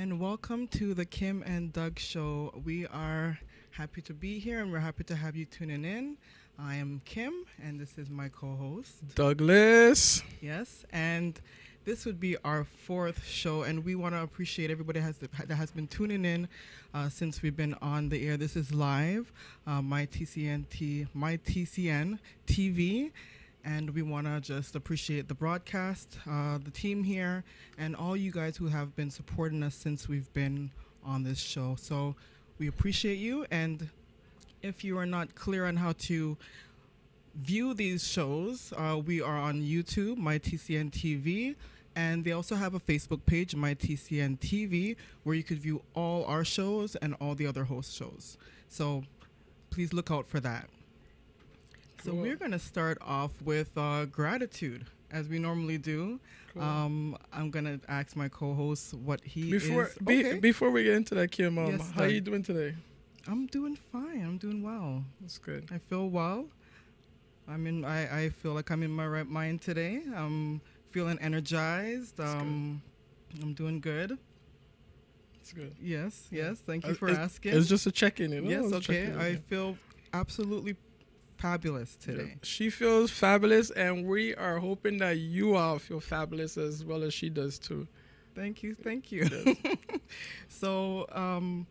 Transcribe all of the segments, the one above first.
And welcome to the Kim and Doug Show. We are happy to be here and we're happy to have you tuning in. I am Kim and this is my co host, Douglas. Yes, and this would be our fourth show, and we want to appreciate everybody that has been tuning in since we've been on the air. This is live, my TCN TV, and we want to just appreciate the broadcast, the team here, and all you guys who have been supporting us since we've been on this show. So we appreciate you, and if you are not clear on how to view these shows, we are on YouTube, My TCN TV, and they also have a Facebook page, My TCN TV, where you could view all our shows and all the other host shows. So please look out for that. So we're going to start off with gratitude, as we normally do. Cool. I'm going to ask my co-host what he Before is. Okay. before we get into that, Kim, Yes, how Doug. you doing today? I'm doing fine. I'm doing well. That's good. I feel well. I feel like I'm in my right mind today. I'm feeling energized. I'm doing good. That's good. Yes. Thank you for asking. It's just a check-in, you know? Yes, It's a okay. check-in, I yeah. feel absolutely fabulous today. Yeah. She feels fabulous, and we are hoping that you all feel fabulous as well as she does too. Thank you. Yes. So I'm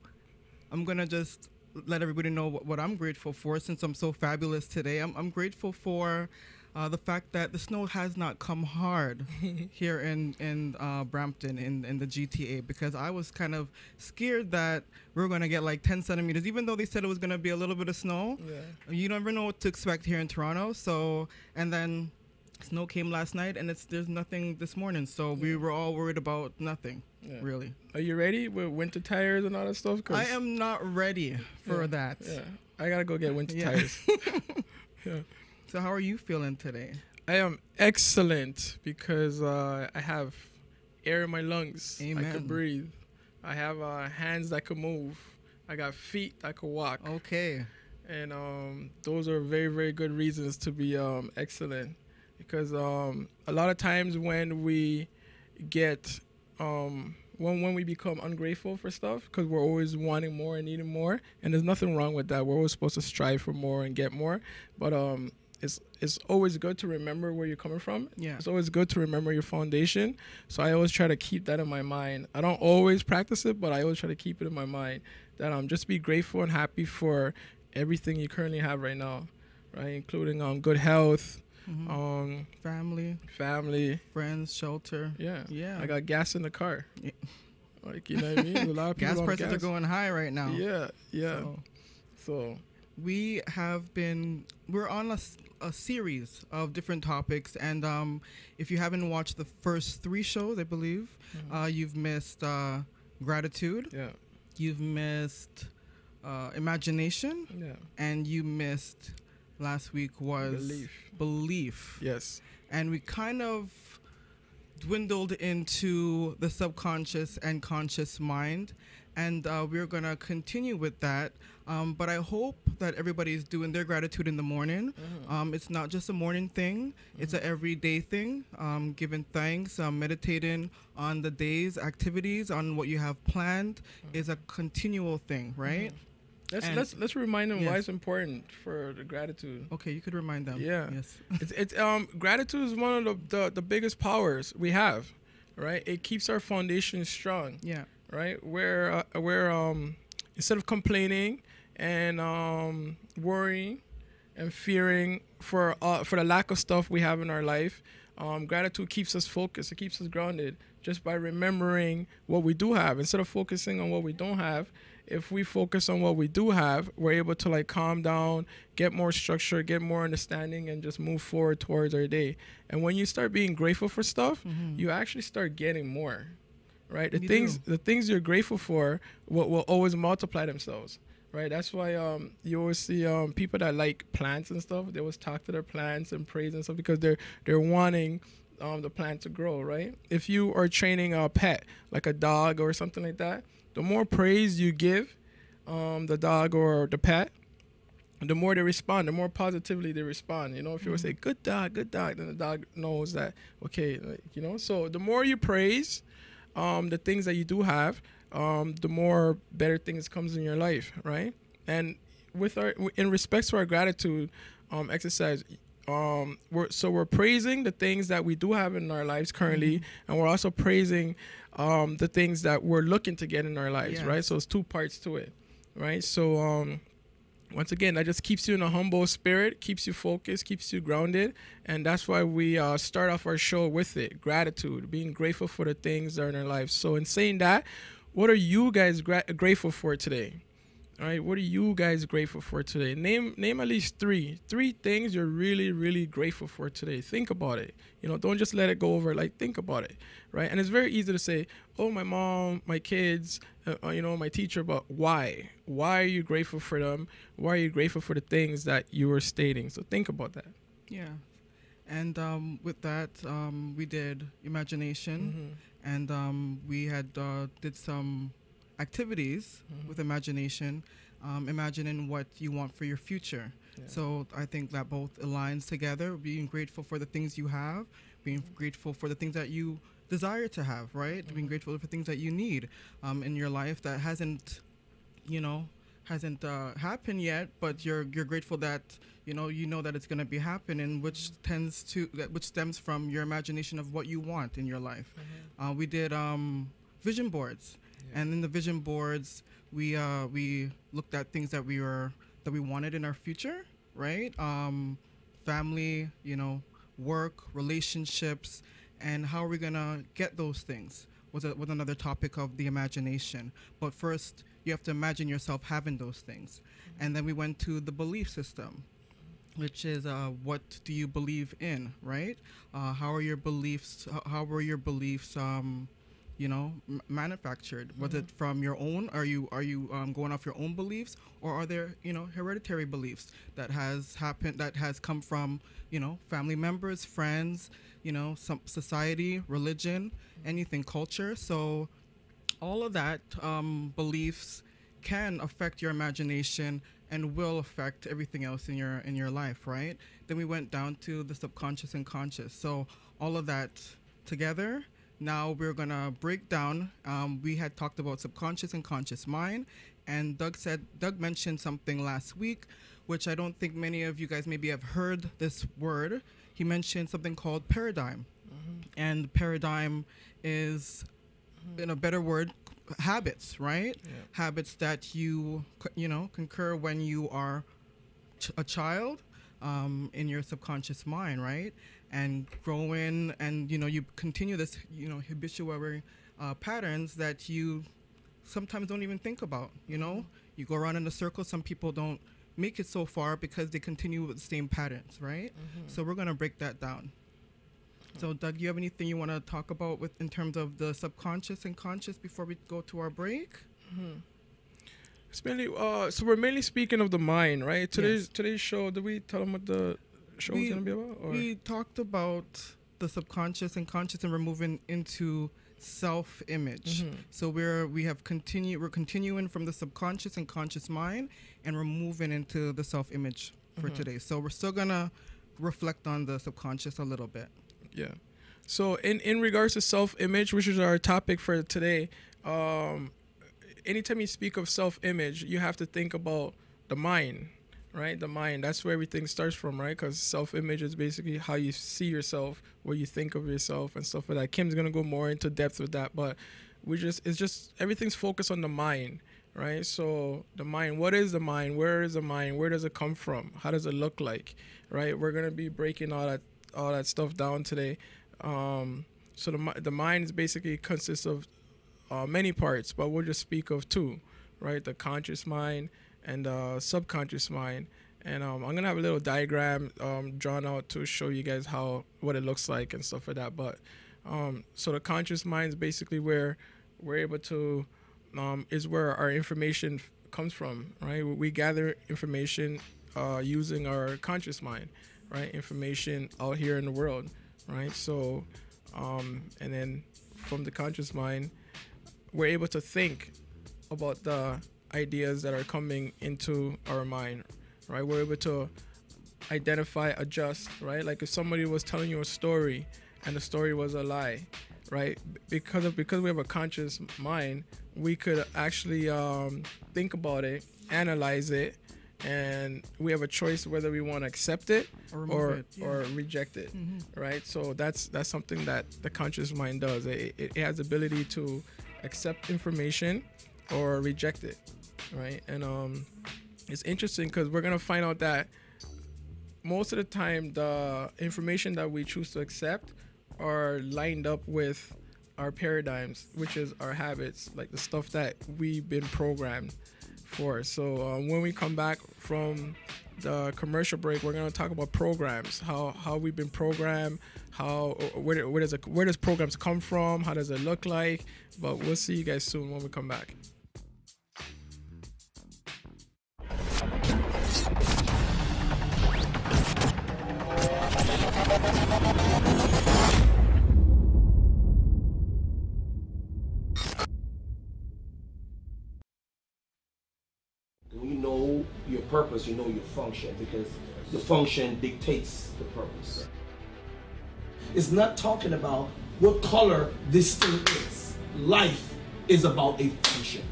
going to just let everybody know what I'm grateful for since I'm so fabulous today. I'm grateful for the fact that the snow has not come hard here in Brampton in the GTA, because I was kind of scared that we were going to get like 10 centimeters, even though they said it was going to be a little bit of snow. Yeah. You never know what to expect here in Toronto. So, and then snow came last night and there's nothing this morning. So we were all worried about nothing, really. Are you ready with winter tires and all that stuff? I am not ready for that. Yeah. I got to go get winter tires. Yeah. So how are you feeling today? I am excellent because I have air in my lungs. Amen. I can breathe. I have hands that can move. I got feet that can walk. Okay. And those are very, very good reasons to be excellent. Because a lot of times when we get, when we become ungrateful for stuff, because we're always wanting more and needing more, and there's nothing wrong with that. We're always supposed to strive for more and get more. But it's always good to remember where you're coming from. Yeah. It's always good to remember your foundation. So I always try to keep that in my mind. I don't always practice it, but I always try to keep it in my mind that just be grateful and happy for everything you currently have right now, right? Including good health, family, friends, shelter. Yeah. I got gas in the car. Yeah. Like, you know what I mean? There's a lot of people Gas on prices are going high right now. Yeah. So we're on a series of different topics, and if you haven't watched the first 3 shows, I believe, you've missed gratitude. Yeah. You've missed imagination. Yeah. And you missed last week was belief. Yes. And we kind of dwindled into the subconscious and conscious mind, and we're going to continue with that. But I hope that everybody's doing their gratitude in the morning. It's not just a morning thing. It's an everyday thing. Giving thanks, meditating on the day's activities, on what you have planned is a continual thing, right? Let's remind them why it's important for the gratitude. Okay, you could remind them. Yeah. Yes. It's gratitude is one of the biggest powers we have, right? It keeps our foundation strong. Yeah. Right? Where instead of complaining and worrying and fearing for the lack of stuff we have in our life, gratitude keeps us focused. It keeps us grounded just by remembering what we do have instead of focusing on what we don't have. If we focus on what we do have, we're able to like calm down, get more structure, get more understanding, and just move forward towards our day. And when you start being grateful for stuff, you actually start getting more, right? The things you're grateful for will always multiply themselves, right? That's why you always see people that like plants and stuff. They always talk to their plants and praise and stuff because they're wanting the plant to grow, right? If you are training a pet like a dog or something like that, the more praise you give the dog or the pet, the more they respond, the more positively they respond. You know, if you would say, good dog, then the dog knows that, okay, like, you know. So the more you praise the things that you do have, the more better things comes in your life, right? And in respects to our gratitude exercise, we're praising the things that we do have in our lives currently, and we're also praising the things that we're looking to get in our lives, right? So it's two parts to it, right? So once again, that just keeps you in a humble spirit, keeps you focused, keeps you grounded, and that's why we start off our show with it: gratitude, being grateful for the things that are in our lives. So in saying that, what are you guys grateful for today? All right, what are you guys grateful for today? Name at least three things you're really, really grateful for today. Think about it. Don't just let it go over. Like, think about it, right? And it's very easy to say, oh, my mom, my kids, my teacher, but why? Why are you grateful for them? Why are you grateful for the things that you were stating? So think about that. Yeah. And with that, we did imagination, and we had did some activities with imagination, imagining what you want for your future. Yeah. So I think that both aligns together, being grateful for the things you have, being grateful for the things that you desire to have, right? Being grateful for things that you need in your life that hasn't happened yet, but you're grateful that you know that it's going to be happening, which stems from your imagination of what you want in your life. We did vision boards. And in the vision boards, we looked at things that we wanted in our future, right? Family, work, relationships, and how are we gonna get those things was another topic of the imagination. But first, you have to imagine yourself having those things. And then we went to the belief system, which is what do you believe in, right? How are your beliefs? How were your beliefs? Manufactured? Was it from your own? Are you going off your own beliefs, or are there hereditary beliefs that has happened, that has come from family members, friends, some society, religion, anything, culture? So all of that beliefs can affect your imagination and will affect everything else in your life, right? Then we went down to the subconscious and conscious. So all of that together. Now we're going to break down. We had talked about subconscious and conscious mind, and Doug mentioned something last week, which I don't think many of you guys maybe have heard this word. He mentioned something called paradigm. And paradigm is, in a better word, habits, right? Yeah. Habits that you concur when you are a child in your subconscious mind, right? And growing, and you continue this habitual patterns that you sometimes don't even think about. You go around in a circle. Some people don't make it so far because they continue with the same patterns, right? So we're going to break that down. So Doug, you have anything you want to talk about in terms of the subconscious and conscious before we go to our break? It's mainly, so we're mainly speaking of the mind, right? Today's show, did we tell them what the show was going to be about? Or? We talked about the subconscious and conscious, and we're moving into self-image. So we're continuing from the subconscious and conscious mind, and we're moving into the self-image for today. So we're still going to reflect on the subconscious a little bit. Yeah. So in regards to self-image, which is our topic for today, anytime you speak of self-image, you have to think about the mind, right? The mind, that's where everything starts from, right? Because self-image is basically how you see yourself, what you think of yourself and stuff like that. Kim's going to go more into depth with that, but everything's focused on the mind, right? So the mind, what is the mind? Where is the mind? Where does it come from? How does it look like, right? We're going to be breaking all that stuff down today. So the mind is basically consists of many parts, but we'll just speak of two, right? The conscious mind and subconscious mind. And I'm gonna have a little diagram drawn out to show you guys what it looks like and stuff like that. But so the conscious mind is basically where we're able to is where our information comes from, right? We gather information using our conscious mind, right? Information out here in the world, right? So and then from the conscious mind, we're able to think about the ideas that are coming into our mind, right? We're able to identify, adjust, right? Like if somebody was telling you a story and the story was a lie, right? Because we have a conscious mind, we could actually think about it, analyze it, and we have a choice whether we want to accept it or reject it, right? So that's something that the conscious mind does. It has the ability to accept information or reject it, right? And it's interesting because we're gonna find out that most of the time the information that we choose to accept are lined up with our paradigms, which is our habits, like the stuff that we've been programmed for. So when we come back from the commercial break, we're gonna talk about programs, how we've been programmed, where does programs come from, how does it look like. But we'll see you guys soon when we come back. When you know your purpose, you know your function, because the function dictates the purpose. It's not talking about what color this thing is. Life is about a function.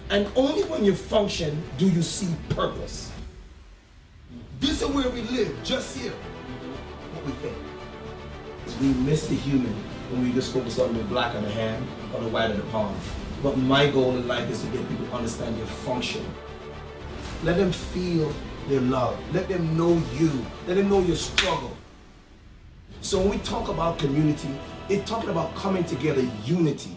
And only when you function do you see purpose. This is where we live, just here. What we think. We miss the human when we just focus on the black of the hand or the white of the palm. But my goal in life is to get people to understand their function. Let them feel their love. Let them know you. Let them know your struggle. So when we talk about community, it's talking about coming together, unity.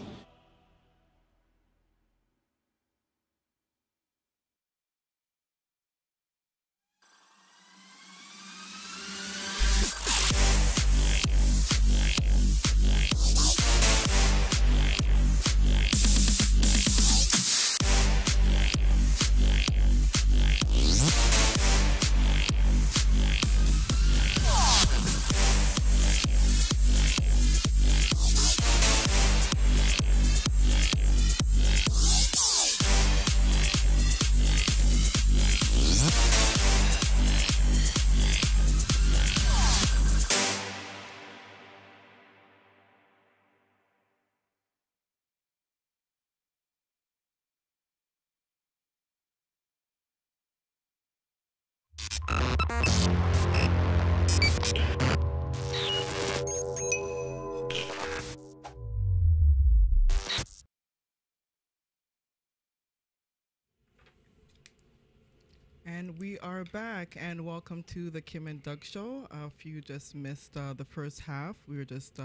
And we are back, and welcome to the Kim and Doug Show. If you just missed the first half, we were just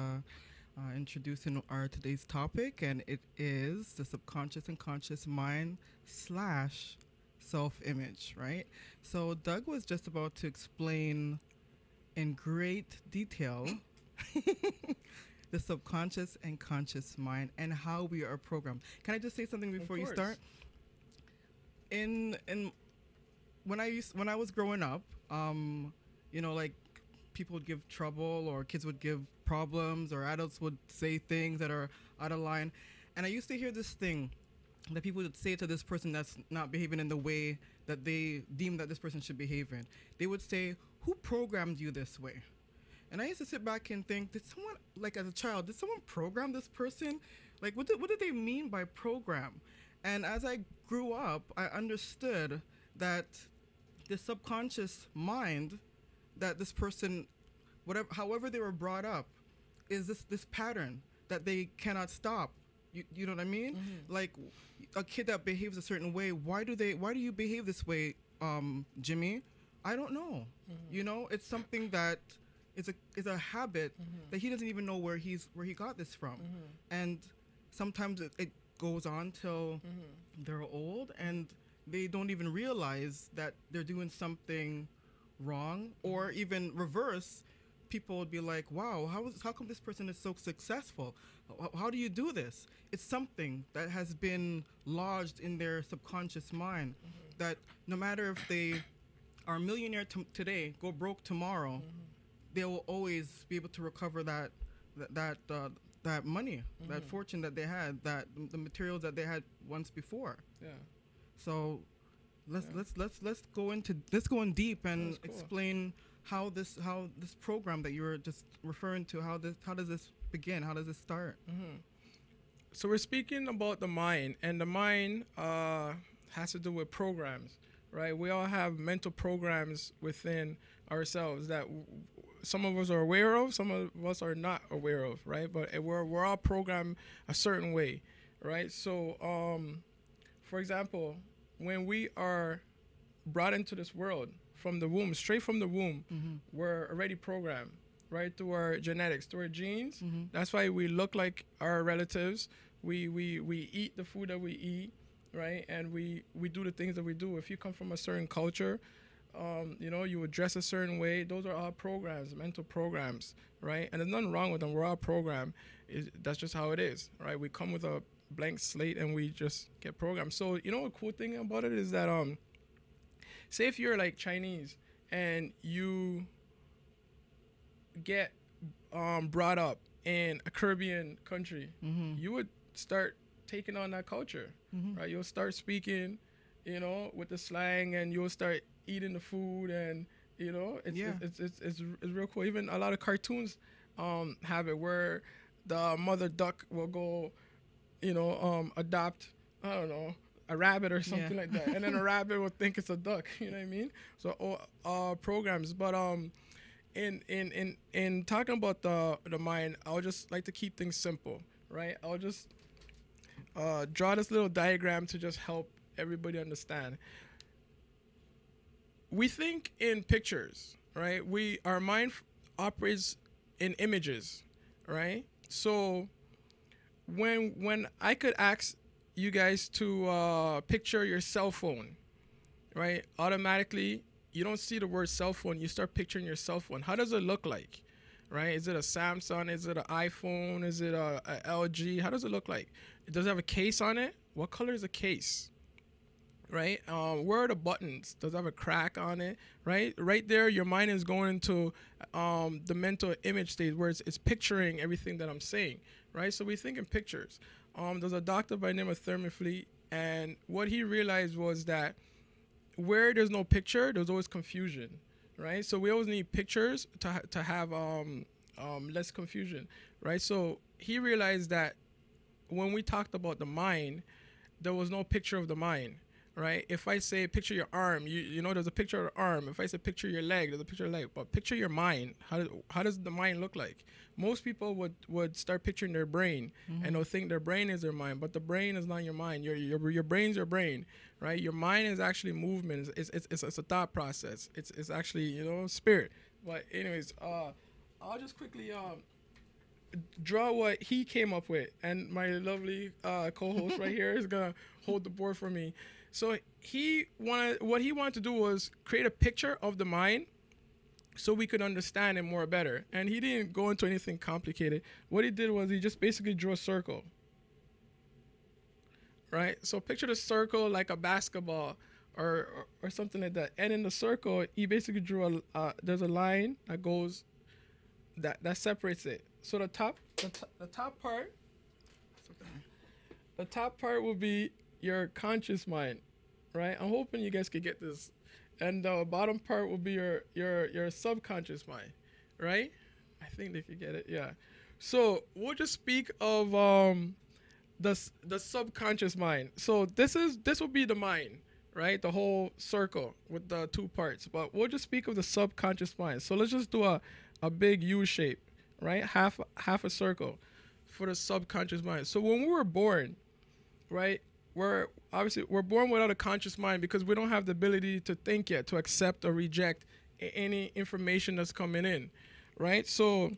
introducing our today's topic, and it is the subconscious and conscious mind / self-image, right? So Doug was just about to explain in great detail the subconscious and conscious mind and how we are programmed. Can I just say something before you start? In when I was growing up, you know, like people would give trouble or kids would give problems or adults would say things that are out of line. And I used to hear this thing that people would say to this person that's not behaving in the way that they deem that this person should behave in. They would say, "Who programmed you this way?" And I used to sit back and think, did someone, like as a child, did someone program this person? Like, what did they mean by program? And as I grew up, I understood that the subconscious mind that this person, however they were brought up, is this pattern that they cannot stop. You know what I mean? Mm-hmm. Like a kid that behaves a certain way, why do you behave this way, Jimmy? I don't know. Mm-hmm. You know, it's something that is a habit that he doesn't even know where he got this from. And sometimes it goes on till they're old and they don't even realize that they're doing something wrong, or even reverse. People would be like, wow, how come this person is so successful? How do you do this? It's something that has been lodged in their subconscious mind, that no matter if they are a millionaire today, go broke tomorrow, they will always be able to recover that money, that fortune that they had, that the materials that they had once before. Yeah. So let's go in deep and explain how this program that you were just referring to, how does this begin? How does this start? So we're speaking about the mind, and the mind has to do with programs, right? We all have mental programs within ourselves that some of us are aware of, some of us are not aware of, right? But we're all programmed a certain way, right? So, for example, when we are brought into this world from the womb, straight from the womb, we're already programmed, right? Through our genetics, through our genes. That's why we look like our relatives. We eat the food that we eat, right? And we do the things that we do. If you come from a certain culture, you would dress a certain way. Those are all programs, mental programs, right? And there's nothing wrong with them. We're all programmed. That's just how it is, right? We come with a blank slate and we just get programmed. So, a cool thing about it is that, say if you're like Chinese and you get brought up in a Caribbean country, you would start taking on that culture, right? You'll start speaking, with the slang, and you'll start eating the food, and it's real cool. Even a lot of cartoons have it where the mother duck will go, adopt, I don't know, a rabbit or something like that, and then a rabbit will think it's a duck. You know what I mean? So programs, but in talking about the mind, I would just like to keep things simple, right? I'll just draw this little diagram to just help everybody understand. We think in pictures, right? Our mind operates in images, right? So when I could ask you guys to picture your cell phone, right? Automatically, you don't see the word cell phone. You start picturing your cell phone. How does it look like, right? Is it a Samsung? Is it an iPhone? Is it a LG? How does it look like? Does it have a case on it? What color is the case, right? Where are the buttons? Does it have a crack on it, right? Right there, your mind is going into the mental image state where it's picturing everything that I'm saying, right? So we think in pictures. There's a doctor by the name of Thurman Fleet, and what he realized was that where there's no picture, there's always confusion, right? So we always need pictures to have less confusion, right? So he realized that when we talked about the mind, there was no picture of the mind, right? If I say picture your arm, there's a picture of the arm. If I say picture your leg, there's a picture of the leg. But picture your mind. How does the mind look like? Most people would start picturing their brain, and they'll think their brain is their mind, but the brain is not your mind. Your brain's your brain, right? Your mind is actually movement. It's a thought process. It's actually spirit. But anyways, I'll just quickly draw what he came up with, and my lovely co-host right here is gonna hold the board for me. So what he wanted to do was create a picture of the mind so we could understand it more better. And he didn't go into anything complicated. What he did was he just basically drew a circle, right? So picture the circle like a basketball or something like that. And in the circle, he basically drew there's a line that goes that separates it. So the top part will be your conscious mind, right? I'm hoping you guys could get this. And the bottom part will be your subconscious mind, right? I think they could get it, yeah. So we'll just speak of the subconscious mind. So this will be the mind, right? The whole circle with the two parts. But we'll just speak of the subconscious mind. So let's just do a big U shape, right? Half a circle for the subconscious mind. So when we were born, right, we're born without a conscious mind because we don't have the ability to think yet, to accept or reject any information that's coming in, right? So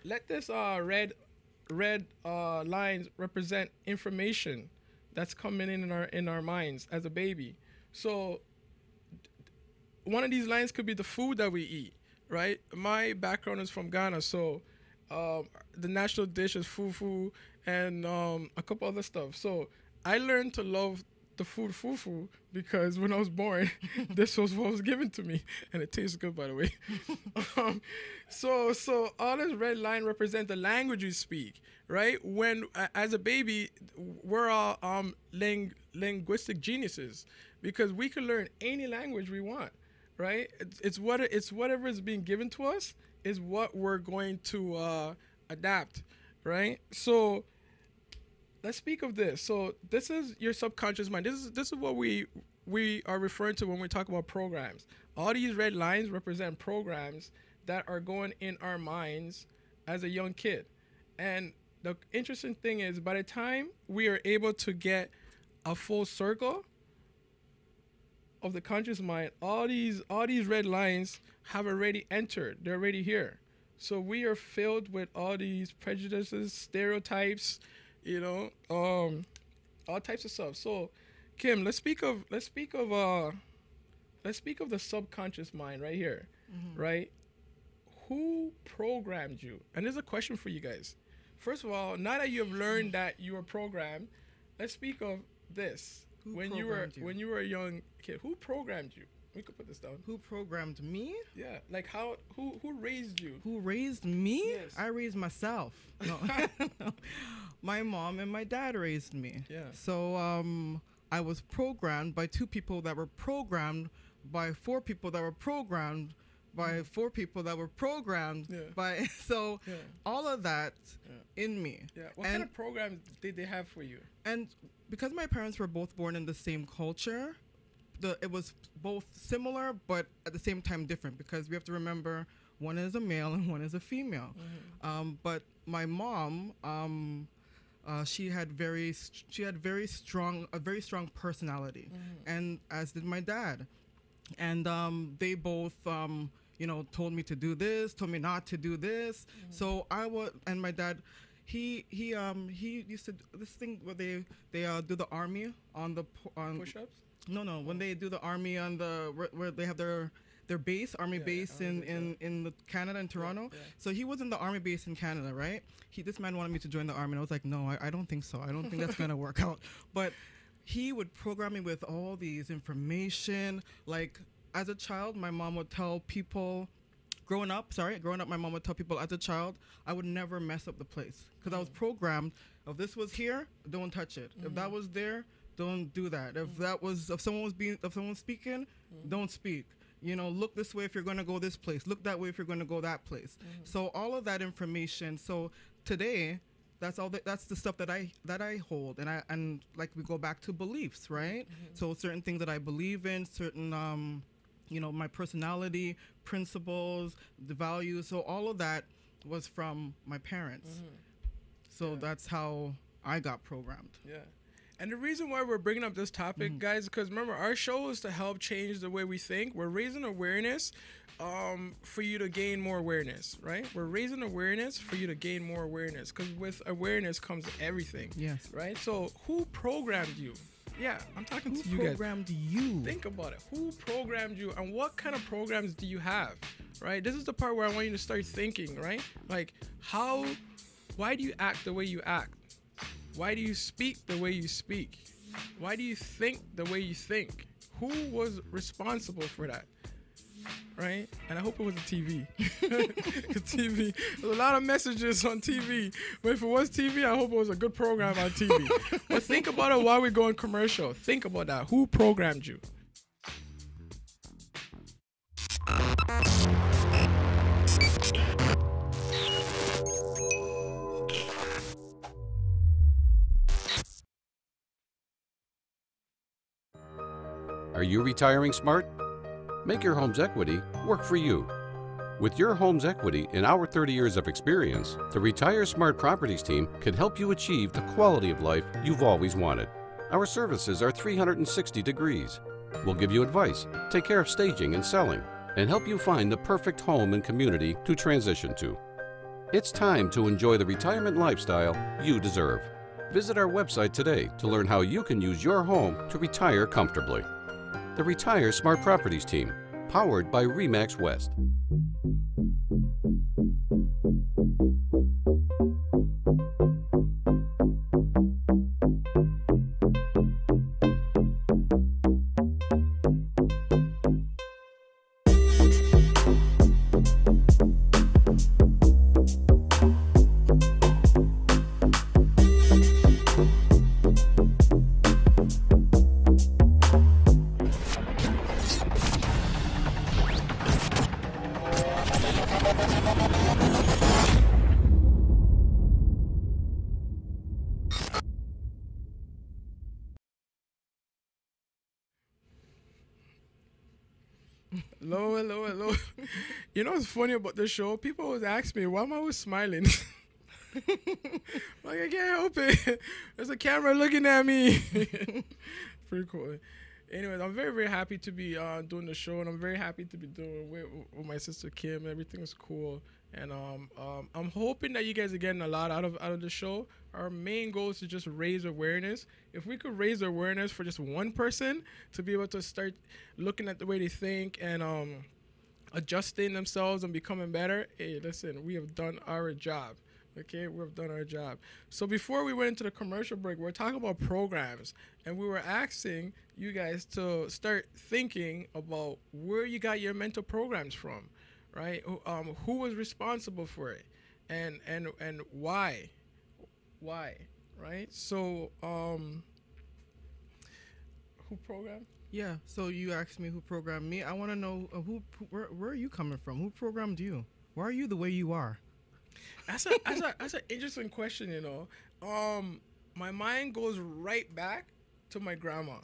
let this red lines represent information that's coming in our minds as a baby. So one of these lines could be the food that we eat, right? My background is from Ghana, so the national dish is fufu and a couple other stuff. So I learned to love the food fufu because when I was born, this was what was given to me, and it tastes good, by the way. So all this red line represents the language you speak, right? When as a baby, we're all linguistic geniuses because we can learn any language we want, right? It's whatever is being given to us is what we're going to adapt, right? So let's speak of this. So this is your subconscious mind. This is what we are referring to when we talk about programs. All these red lines represent programs that are going in our minds as a young kid. And the interesting thing is, by the time we are able to get a full circle of the conscious mind, all these red lines have already entered. They're already here. So we are filled with all these prejudices, stereotypes, all types of stuff. So, Kim, let's speak of the subconscious mind right here, right? Who programmed you? And there's a question for you guys. First of all, now that you have learned that you are programmed, let's speak of this. When you were a young kid, who programmed you? We could put this down. Who programmed me? Yeah, like who raised you? Who raised me? Yes. I raised myself. No. No. My mom and my dad raised me. Yeah. So I was programmed by 2 people that were programmed by 4 people that were programmed by 4 people that were programmed by all of that in me. Yeah. What kind of programs did they have for you? And because my parents were both born in the same culture, it was both similar but at the same time different, because we have to remember one is a male and one is a female. But my mom, she had a very strong personality, and as did my dad. And they both told me to do this, told me not to do this. So and my dad, he used to do this thing where they do the army on push-ups. No, when they do the army on where they have their base, army base in Canada, in Toronto. Yeah. So he was in the army base in Canada, right? This man wanted me to join the army, and I was like, no, I don't think so. I don't think that's gonna work out. But he would program me with all these information. Like, as a child, my mom would tell people, growing up, my mom would tell people as a child, I would never mess up the place, because I was programmed, if this was here, don't touch it. If that was there, don't do that. If someone was speaking, don't speak. Look this way if you're going to go this place. Look that way if you're going to go that place. So all of that information. So today, that's the stuff that I hold, and like we go back to beliefs, right? So certain things that I believe in, certain my personality, principles, the values. So all of that was from my parents. So that's how I got programmed. Yeah. And the reason why we're bringing up this topic, guys, because remember, our show is to help change the way we think. We're raising awareness for you to gain more awareness, right? We're raising awareness for you to gain more awareness, because with awareness comes everything. Yes. Right? So who programmed you? Yeah, I'm talking to you guys. Who programmed you? Think about it. Who programmed you, and what kind of programs do you have, right? This is the part where I want you to start thinking, right? Like, why do you act the way you act? Why do you speak the way you speak? Why do you think the way you think? Who was responsible for that? Right? And I hope it was a TV. TV. There's a lot of messages on TV. But if it was TV, I hope it was a good program on TV. But think about it while we go on commercial. Think about that. Who programmed you? Are you retiring smart? Make your home's equity work for you. With your home's equity and our 30 years of experience, the Retire Smart Properties team can help you achieve the quality of life you've always wanted. Our services are 360 degrees. We'll give you advice, take care of staging and selling, and help you find the perfect home and community to transition to. It's time to enjoy the retirement lifestyle you deserve. Visit our website today to learn how you can use your home to retire comfortably. The Retire Smart Properties team, powered by RE/MAX West. Hello, hello, hello. You know what's funny about the show? People always ask me, why am I always smiling? Like, I can't help it. There's a camera looking at me. Pretty cool. Anyways, I'm very, very happy to be doing the show, and I'm very happy to be doing it with my sister Kim. Everything is cool, and I'm hoping that you guys are getting a lot out of the show. Our main goal is to just raise awareness. If we could raise awareness for just one person to be able to start looking at the way they think and adjusting themselves and becoming better, hey, listen, we have done our job. Okay, we've done our job. So before we went into the commercial break, we're talking about programs, and we were asking you guys to start thinking about where you got your mental programs from, right? Who was responsible for it, and why, right? So who programmed? Yeah. So you asked me who programmed me. I want to know where are you coming from? Who programmed you? Why are you the way you are? That's an interesting question, you know. My mind goes right back to my grandma.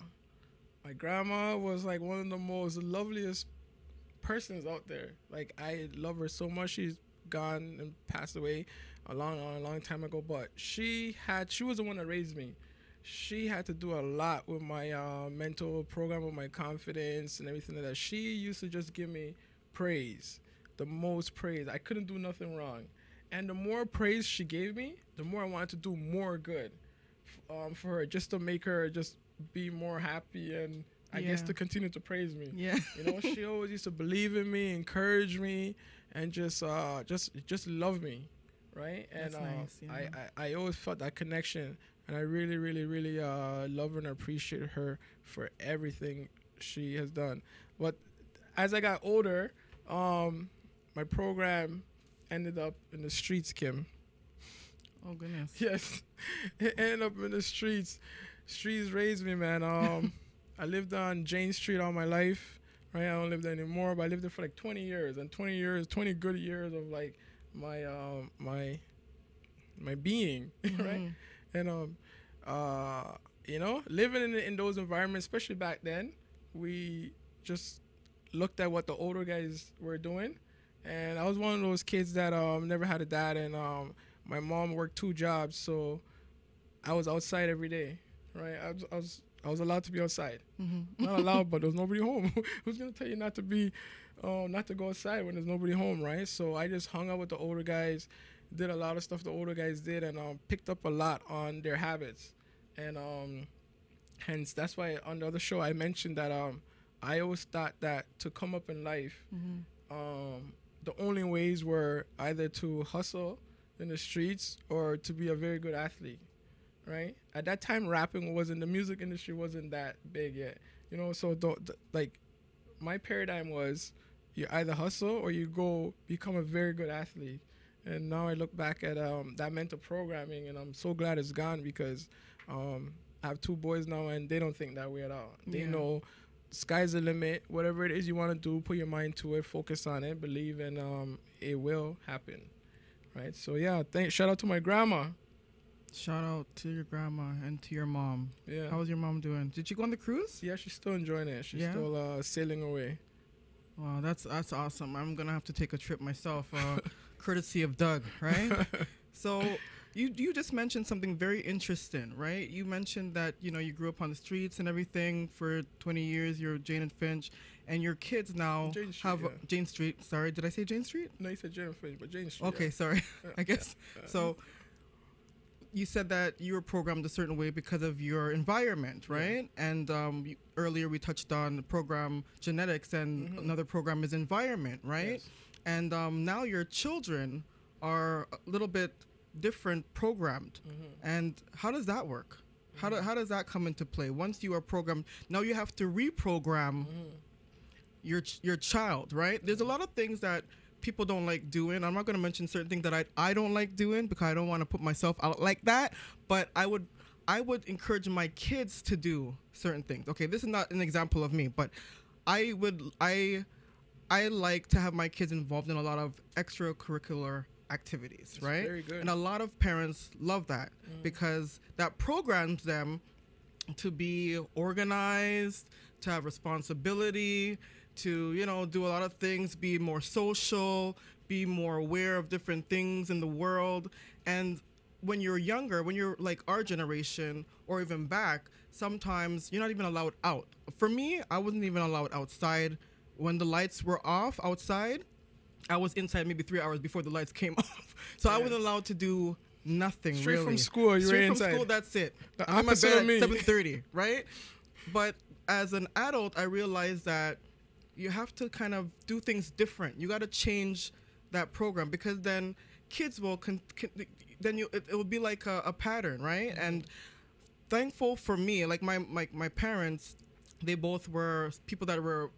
My grandma was like one of the most loveliest persons out there. Like, I love her so much. She's gone and passed away a long time ago, but she was the one that raised me. She had to do a lot with my mental program, with my confidence and everything like that. She used to just give me praise, the most praise. I couldn't do nothing wrong. And the more praise she gave me, the more I wanted to do more good for her, just to make her just be more happy and I guess to continue to praise me. Yeah. You know, she always used to believe in me, encourage me, and just love me, right? And That's nice, yeah. I always felt that connection, and I really, really, really love her and appreciate her for everything she has done. But as I got older, my program ended up in the streets, Kim. Oh, goodness. Yes. It ended up in the streets. Streets raised me, man. I lived on Jane Street all my life, right? I don't live there anymore, but I lived there for like 20 years. And 20 good years of like my being, right? And, you know, living in those environments, especially back then, we just looked at what the older guys were doing. And I was one of those kids that never had a dad, and my mom worked 2 jobs, so I was outside every day, right? I was allowed to be outside. Not allowed, but there was nobody home. Who's gonna tell you not to go outside when there's nobody home, right? So I just hung out with the older guys, did a lot of stuff the older guys did, and picked up a lot on their habits, and hence that's why on the other show I mentioned that I always thought that to come up in life. The only ways were either to hustle in the streets or to be a very good athlete, right? At that time, the music industry wasn't that big yet, you know. So like, my paradigm was you either hustle or you go become a very good athlete. And now I look back at that mental programming, and I'm so glad it's gone because I have 2 boys now, and they don't think that way at all. They know sky's the limit. Whatever it is you want to do, put your mind to it, focus on it, believe, and it will happen, right? So yeah, shout out to my grandma. Shout out to your grandma and to your mom. Yeah. How was your mom doing? Did she go on the cruise? Yeah, she's still enjoying it. She's still sailing away. Wow, that's awesome. I'm gonna have to take a trip myself, courtesy of Doug, right? So you just mentioned something very interesting, right? You mentioned that, you know, you grew up on the streets and everything for 20 years. You're Jane and Finch, and your kids now Jane Street. Sorry, did I say Jane Street? No, you said Jane and Finch, but Jane Street. Okay, sorry. I guess. So you said that you were programmed a certain way because of your environment, right? Yeah. And earlier we touched on the program genetics, and another program is environment, right? Yes. And now your children are a little bit different programmed. And how does that work? How does that come into play? Once you are programmed, now you have to reprogram your child, right? There's a lot of things that people don't like doing. I'm not going to mention certain things that I don't like doing because I don't want to put myself out like that, but I would encourage my kids to do certain things. Okay, this is not an example of me, but I like to have my kids involved in a lot of extracurricular activities. That's right? Very good. And a lot of parents love that because that programs them to be organized, to have responsibility, to, do a lot of things, be more social, be more aware of different things in the world. And when you're younger, when you're like our generation or even back, sometimes you're not even allowed out. For me, I wasn't even allowed outside. When the lights were off outside, I was inside maybe 3 hours before the lights came off. So I wasn't allowed to do nothing. Straight really. from school, you were Straight inside. from school, that's it. The I'm in my opposite bed of me. at 7:30, right? But as an adult, I realized that you have to kind of do things different. You got to change that program, because then kids will it will be like a pattern, right? And thankful for me, like my parents, they both were people that were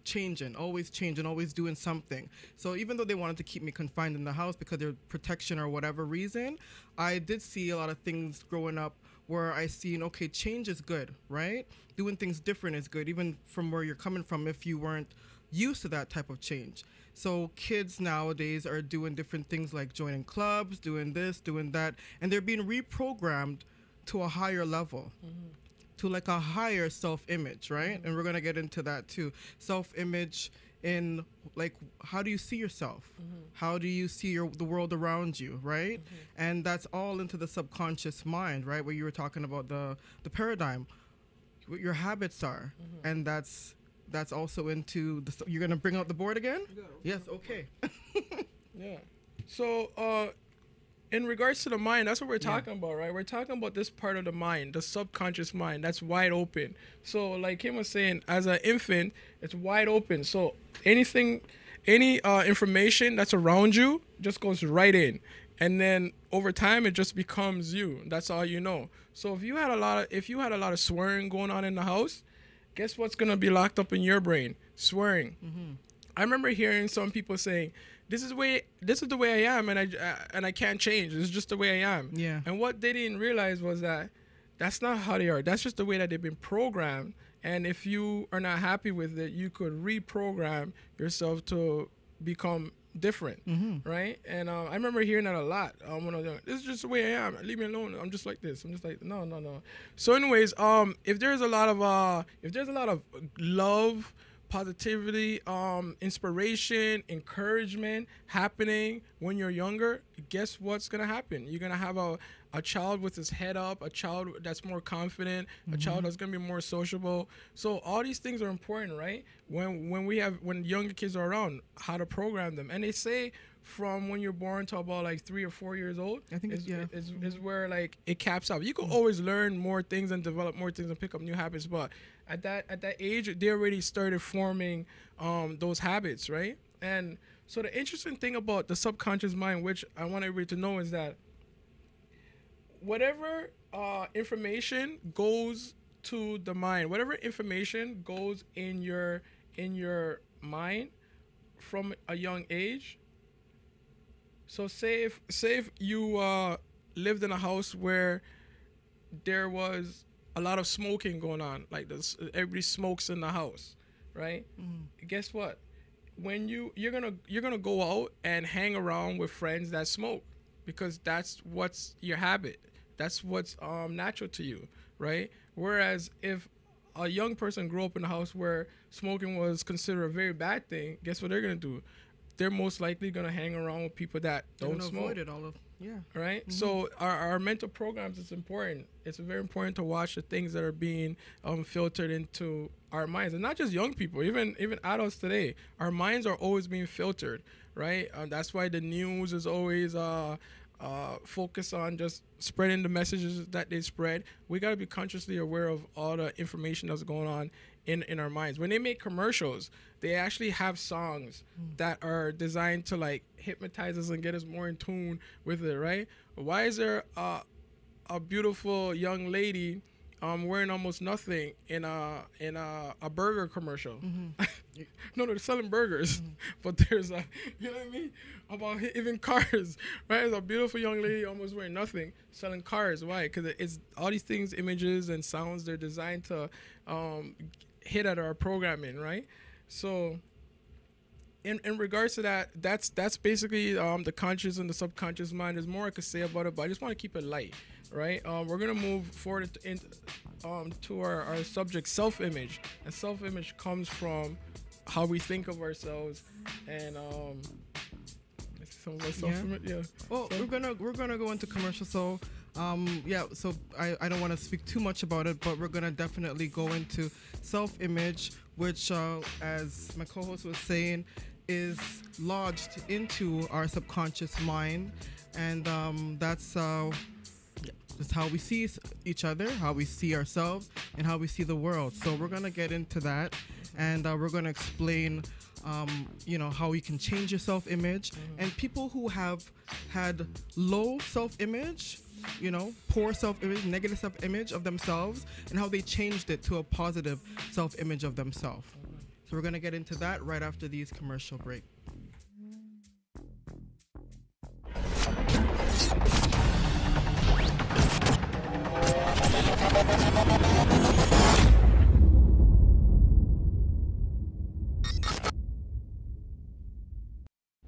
changing, always doing something. So even though they wanted to keep me confined in the house because their protection or whatever reason, I did see a lot of things growing up where I seen, okay, change is good, right? Doing things different is good, even from where you're coming from if you weren't used to that type of change. So kids nowadays are doing different things like joining clubs, doing this, doing that, and they're being reprogrammed to a higher level. To like a higher self-image, right? And we're gonna get into that too. Self-image in like, how do you see yourself? How do you see the world around you, right? And that's all into the subconscious mind, right? Where you were talking about the paradigm, what your habits are, and that's also into you're gonna bring out the board again? Yes, okay. Yeah. So, in regards to the mind, that's what we're talking about, right? We're talking about this part of the mind, the subconscious mind, that's wide open. So like Kim was saying, as an infant, it's wide open. So any information that's around you just goes right in. And then over time, it just becomes you. That's all you know. So if you had a lot of swearing going on in the house, guess what's going to be locked up in your brain? Swearing. I remember hearing some people saying, this is the way I am, and I can't change. It's just the way I am. Yeah. And what they didn't realize was that that's not how they are. That's just the way that they've been programmed. And if you are not happy with it, you could reprogram yourself to become different, right? And I remember hearing that a lot. When I was young, this is just the way I am. Leave me alone. I'm just like this. I'm just like no. So, anyways, if there's a lot of love, positivity, inspiration, encouragement happening when you're younger, guess what's gonna happen? You're gonna have a child with his head up, a child that's more confident, a child that's gonna be more sociable. So all these things are important, right? When younger kids are around, how to program them. And they say from when you're born to about like 3 or 4 years old, I think is where like it caps out. You can always learn more things and develop more things and pick up new habits, but at that age, they already started forming those habits, right? And so the interesting thing about the subconscious mind, which I want everybody to know, is that whatever information goes to the mind, whatever information goes in your mind from a young age. So say if you lived in a house where there was a lot of smoking going on, like this, everybody smokes in the house, right? Guess what? When you're gonna go out and hang around with friends that smoke, because that's what's your habit. That's what's natural to you, right? Whereas if a young person grew up in a house where smoking was considered a very bad thing, guess what they're gonna do? They're most likely gonna hang around with people that don't smoke. Avoid it all of, yeah. Right? So our mental programs is important. It's very important to watch the things that are being filtered into our minds, and not just young people, even adults today. Our minds are always being filtered, right? That's why the news is always focus on just spreading the messages that they spread. We got to be consciously aware of all the information that's going on in our minds. When they make commercials, they actually have songs that are designed to like hypnotize us and get us more in tune with it, right? Why is there a beautiful young lady wearing almost nothing in a burger commercial? No, they're selling burgers, but there's a, you know what I mean, about even cars, right? There's a beautiful young lady almost wearing nothing selling cars. Why? Because it's all these things, images and sounds, they're designed to hit at our programming, right? So in regards to that, that's basically the conscious and the subconscious mind. There's more I could say about it, but I just want to keep it light, right? We're gonna move forward to our subject, self-image. And self-image comes from how we think of ourselves, and some of us yeah. Well, So- we're gonna go into commercial. So, So I don't want to speak too much about it, but we're gonna definitely go into self-image, which, as my co-host was saying, is lodged into our subconscious mind, and that's how we see each other, how we see ourselves, and how we see the world. So we're gonna get into that, and we're gonna explain, how you can change your self-image, and people who have had low self-image, poor self-image, negative self-image of themselves, and how they changed it to a positive self-image of themselves. So we're gonna get into that right after these commercial break.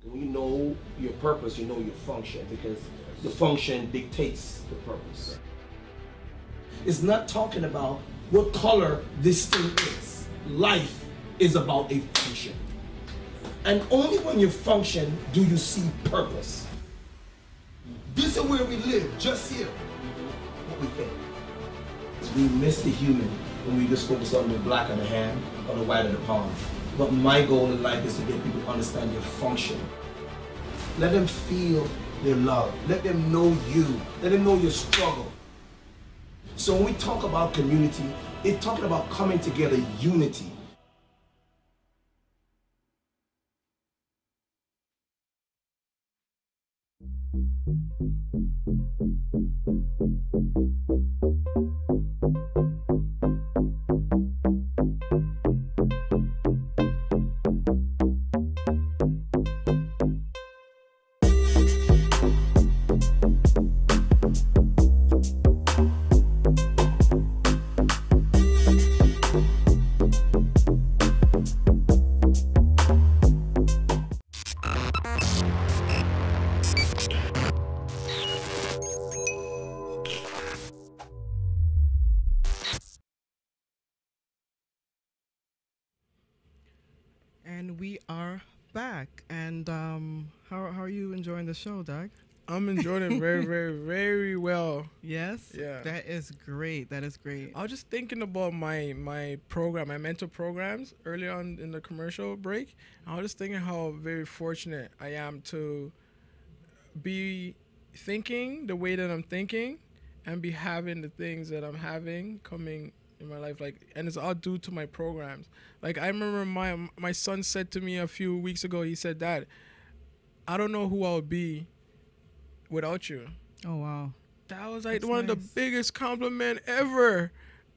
When you know your purpose, you know your function, because the function dictates the purpose. It's not talking about what color this thing is. Life is about a function. And only when you function do you see purpose. This is where we live, just here. What we think. We miss the human when we just focus on the black of the hand or the white of the palm. But my goal in life is to get people to understand your function. Let them feel their love. Let them know you. Let them know your struggle. So when we talk about community, it's talking about coming together, unity. And we are back. And how are you enjoying the show, Doug? I'm enjoying it very, very, very well. Yes? Yeah. That is great. That is great. I was just thinking about my program, my mentor programs earlier on in the commercial break. I was just thinking how very fortunate I am to be thinking the way that I'm thinking and be having the things that I'm having coming in my life, and it's all due to my programs. Like, I remember my son said to me a few weeks ago, he said, "Dad, I don't know who I would be without you." Oh, wow. That was like That's one of the nice. biggest compliment ever.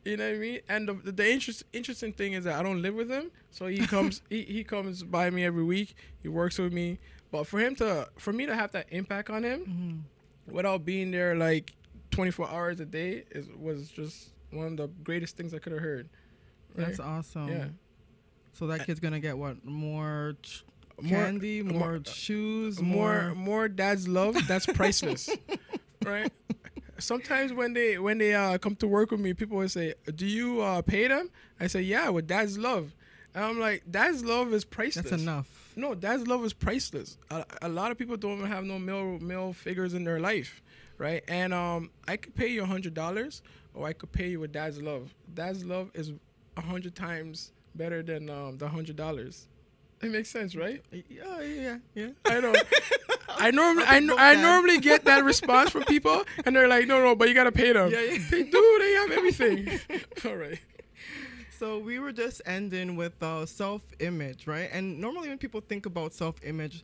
You know what I mean? And the interesting thing is that I don't live with him, so he comes he comes by me every week. He works with me, but for me to have that impact on him without being there like 24 hours a day was just one of the greatest things I could have heard. Right? That's awesome. Yeah. So that kid's going to get what? More candy, more shoes, more dad's love. That's priceless. Right? Sometimes when they come to work with me, people will say, "Do you pay them?" I say, "Yeah, with dad's love." And I'm like, dad's love is priceless. That's enough. No, dad's love is priceless. A lot of people don't even have no male figures in their life, right? And I could pay you $100, or I could pay you with dad's love. Dad's love is 100 times better than the $100. It makes sense, right? Yeah. I know. I normally get that response from people, and they're like, "No, but you gotta pay them." Yeah. They do. They have everything. All right. So we were just ending with self-image, right? And normally when people think about self-image,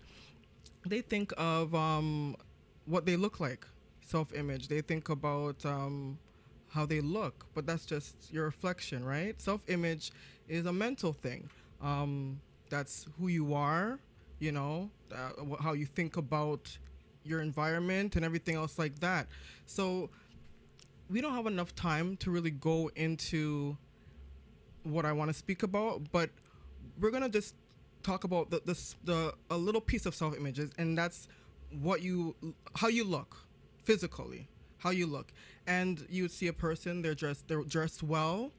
they think of what they look like. Self-image. They think about how they look, but that's just your reflection, right? Self-image is a mental thing. That's who you are, how you think about your environment and everything else like that. So we don't have enough time to really go into what I want to speak about, but we're gonna just talk about a little piece of self-image, and that's how you look physically, how you look. And you would see a person, they're dressed well,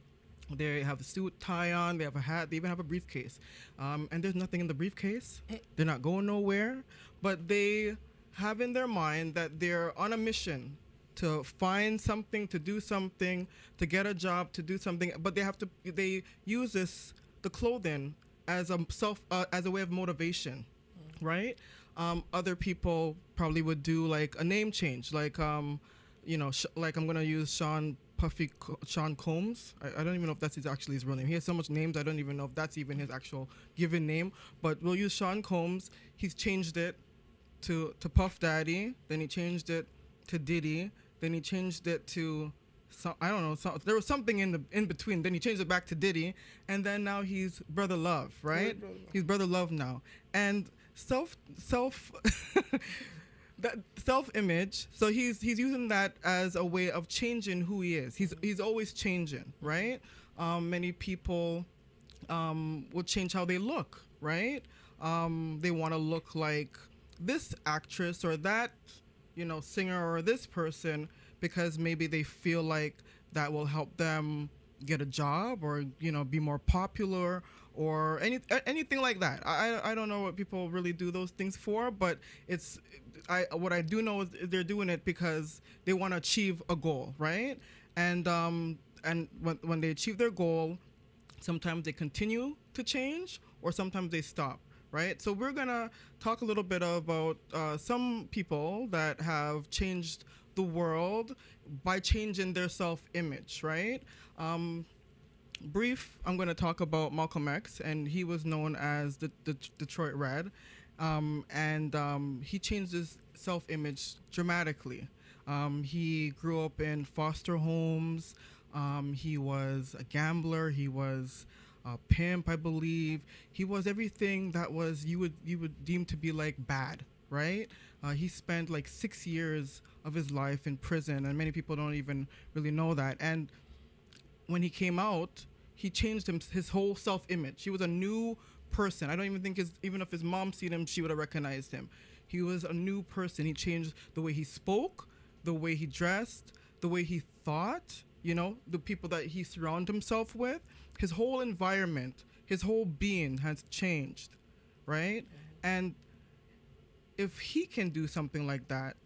They have a suit tie on. They have a hat. They even have a briefcase. And there's nothing in the briefcase. They're not going nowhere. But they have in their mind that they're on a mission to find something, to do something, to get a job, to do something. But they use the clothing as a way of motivation, right? Other people probably would do like a name change, like like I'm gonna use Sean Combs. I don't even know if that's his real name. He has so much names. I don't even know if that's even his actual given name. But we'll use Sean Combs. He's changed it to Puff Daddy. Then he changed it to Diddy. Then he changed it to I don't know. There was something in between. Then he changed it back to Diddy, and then now he's Brother Love, right? He's Brother Love now, and self that self-image. So he's using that as a way of changing who he is. He's always changing, right? Many people will change how they look, right? They want to look like this actress or that, singer or this person because maybe they feel like that will help them get a job or be more popular or anything like that. I don't know what people really do those things for, but what I do know is they're doing it because they want to achieve a goal, right? And when they achieve their goal, sometimes they continue to change or sometimes they stop, right? So we're gonna talk a little bit about some people that have changed the world by changing their self-image, right? Brief, I'm going to talk about Malcolm X, and he was known as the Detroit Red, and he changed his self-image dramatically. He grew up in foster homes. He was a gambler. He was a pimp, I believe. He was everything that was you would deem to be like bad, right? He spent like 6 years of his life in prison, and many people don't even really know that. And when he came out, he changed his whole self-image. He was a new person. I don't even think even if his mom seen him, she would have recognized him. He was a new person. He changed the way he spoke, the way he dressed, the way he thought, the people that he surrounded himself with. His whole environment, his whole being has changed, right? And if he can do something like that,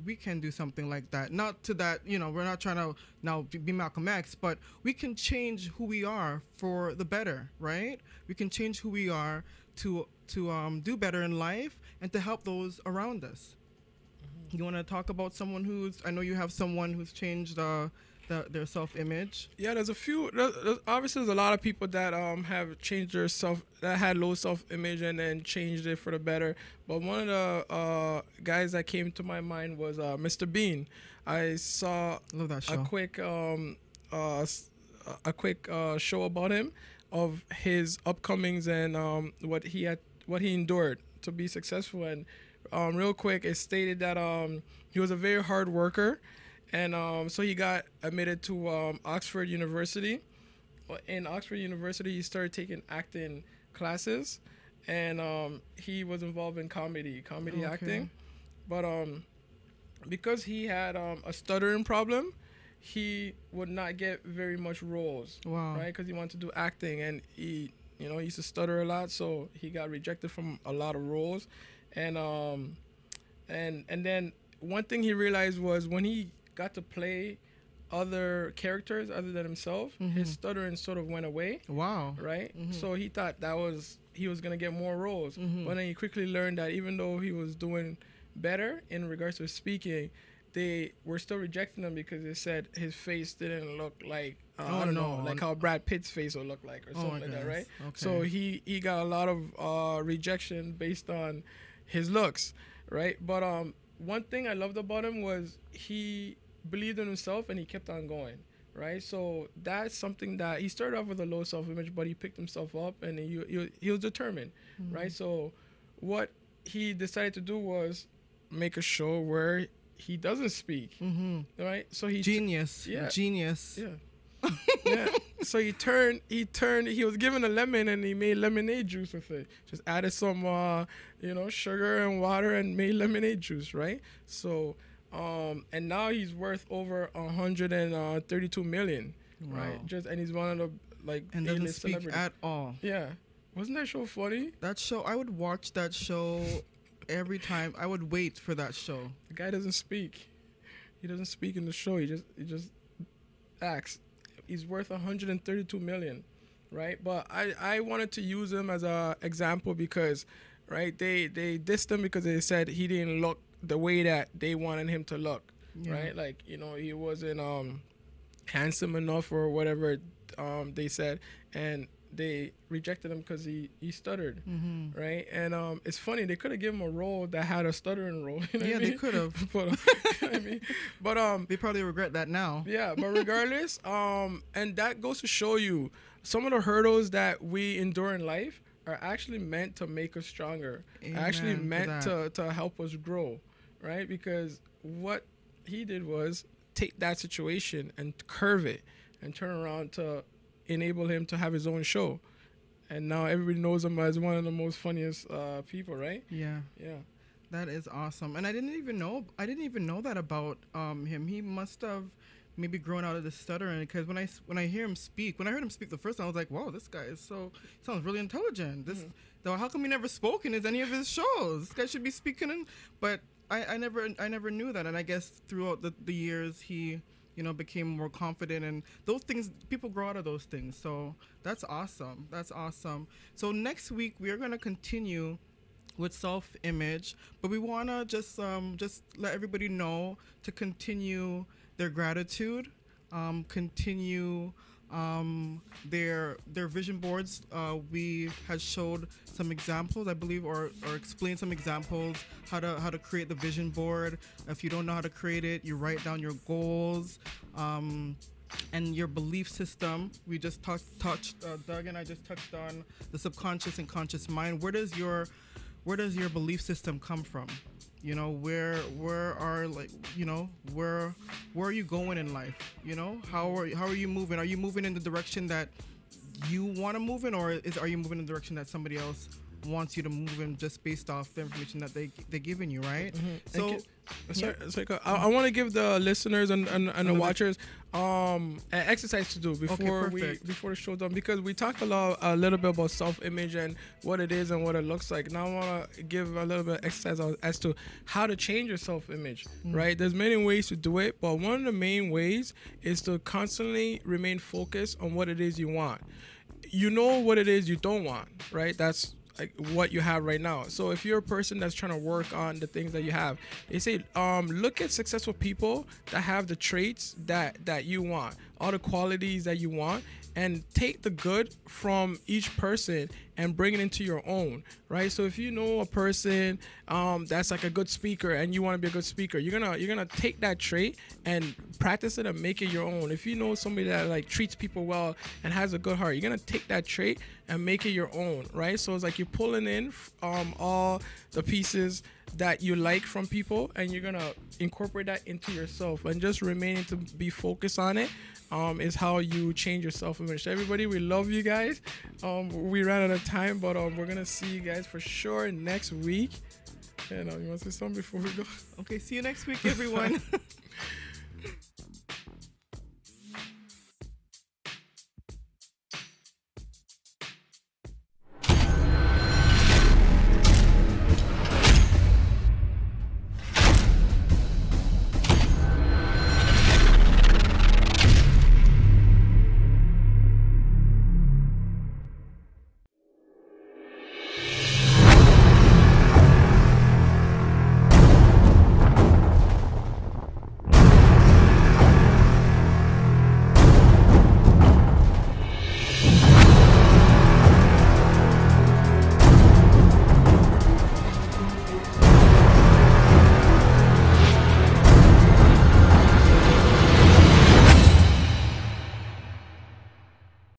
we can do something like that. Not to that, we're not trying to now be Malcolm X, but we can change who we are for the better, right? We can change who we are to do better in life and to help those around us. Mm-hmm. You want to talk about someone I know you have someone who's changed their self-image. Yeah, there's a few. Obviously, there's a lot of people that have changed that had low self-image and then changed it for the better. But one of the guys that came to my mind was Mr. Bean. I saw Love that show. a quick show about him, of his upcomings and what he endured to be successful. And real quick, it stated that he was a very hard worker. And so he got admitted to Oxford University. In Oxford University, he started taking acting classes, and he was involved in comedy acting. But because he had a stuttering problem, he would not get very much roles. Wow. Right? Because he wanted to do acting, and he used to stutter a lot, so he got rejected from a lot of roles. And then one thing he realized was when he got to play other characters other than himself, his stuttering sort of went away. Wow. Right? So he thought he was going to get more roles. But then he quickly learned that even though he was doing better in regards to speaking, they were still rejecting him because they said his face didn't look like, I don't know, like how Brad Pitt's face would look like or something like that, right? Okay. So he got a lot of rejection based on his looks, right? But one thing I loved about him was he believed in himself and he kept on going, right? So that's something that he started off with a low self-image, but he picked himself up and he was determined, right? So what he decided to do was make a show where he doesn't speak, right? So Genius. Yeah. So he was given a lemon and he made lemonade juice with it. Just added some sugar and water and made lemonade juice, right? So and now he's worth over 132 million. right? Wow. And he's one of the like And doesn't A-list speak celebrities. at all. Yeah, wasn't that show funny? That show, I would watch that show every time. I would wait for that show. The guy doesn't speak. He doesn't speak in the show. He just acts. He's worth 132 million, right? But I wanted to use him as a example because, right, they dissed him because they said he didn't look the way that they wanted him to look, right? Like, you know, he wasn't handsome enough or whatever they said, and they rejected him because he stuttered, right? And it's funny, they could have given him a role that had a stuttering role. You know what I mean? They could have. But, you know what I mean? But They probably regret that now. yeah, but regardless, and that goes to show you some of the hurdles that we endure in life are actually meant to make us stronger. Actually Amen to meant that. to help us grow, right? Because what he did was take that situation and curve it and turn around to enable him to have his own show. And now everybody knows him as one of the most funniest people, right? Yeah. Yeah. That is awesome. And I didn't even know that about him. He must have maybe grown out of the stuttering, because when I heard him speak the first time, I was like, whoa, this guy sounds really intelligent. Though, how come he never spoke in any of his shows? This guy should be speaking but I never knew that. And I guess throughout the years he, you know, became more confident, and those things, people grow out of those things. So that's awesome. So next week we are going to continue with self-image, but we want to just let everybody know to continue their gratitude, continue their vision boards. We had showed some examples, I believe, or explained some examples how to create the vision board. If you don't know how to create it, you write down your goals and your belief system. We just touched Doug and I just touched on the subconscious and conscious mind. Where does your belief system come from? You know, where are, like, you know, where are you going in life? You know, how are you moving? Are you moving in the direction that you want to move in, or are you moving in the direction that somebody else wants you to move in, just based off the information that they're giving you, right? So I want to give the listeners and the watchers an exercise to do before the show's done, because we talked a little bit about self-image and what it is and what it looks like. Now I want to give a little bit of exercise as to how to change your self-image, right? There's many ways to do it, but one of the main ways is to constantly remain focused on what it is you want. You know what it is you don't want, right? That's like what you have right now. So if you're a person that's trying to work on the things that you have, they say look at successful people that have the traits that you want, all the qualities that you want, and take the good from each person and bring it into your own, right? So if you know a person that's like a good speaker and you want to be a good speaker, you're gonna take that trait and practice it and make it your own. If you know somebody that like treats people well and has a good heart, you're gonna take that trait and make it your own, right? So it's like you're pulling in all the pieces that you like from people, and you're gonna incorporate that into yourself, and just remaining to be focused on it is how you change your self-image. Everybody, we love you guys. We ran out of time, but we're gonna see you guys for sure next week. And you want to say something before we go? Okay, see you next week, everyone.